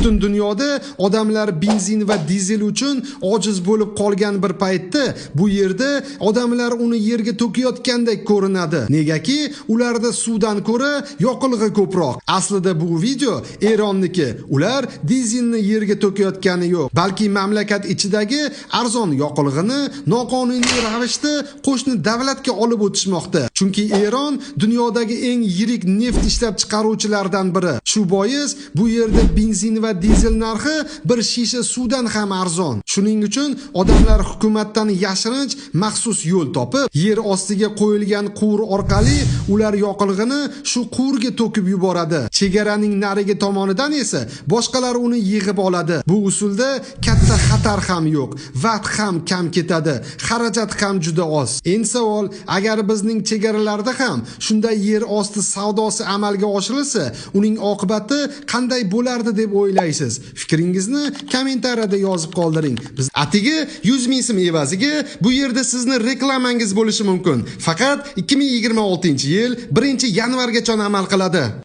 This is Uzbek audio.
butun dunyoda odamlar benzin va dizel uchun ojiz bo'lib qolgan bir paytda bu yerda odamlar uni yerga to'kayotgandek ko'rinadi. Negaki, ularda suvdan ko'ra yoqilg'i ko'proq. Aslida bu video Eronniki. Ular dizelni yerga to'kayotgani yo'q, balki mamlakat ichidagi arzon yoqilg'ini noqonuniy ravishda qo'shni davlatga olib o'tishmoqda. Chunki Eron dunyodagi eng yirik neft ishlab chiqaruvchilardan biri. Shu bois bu yerda benzin va dizel narxi bir shisha suvdan ham arzon. Shuning uchun odamlar hukumatdan yashirinch maxsus yo'l topib, yer ostiga qo'yilgan quvur orqali ular yoqilg'ini shu quvurga to'kib yuboradi. Chegaraning narigi tomonidan esa boshqalar uni yig'ib oladi. Bu usulda katta xatar ham yo'q, vaqt ham kam ketadi, xarajat ham juda oz. Endi savol, agar bizning chegaralarda ham shunday yer osti savdosi amalga oshirilsa, uning oqibati qanday bo'lardi deb o'ylaysiz? Fikringizni kommentariyada yozib qoldiring. Biz atigi 100 ming so'm evaziga bu yerda sizni reklamangiz bo'lishi mumkin. Faqat 2026-yil 1-yanvargacha amal qiladi.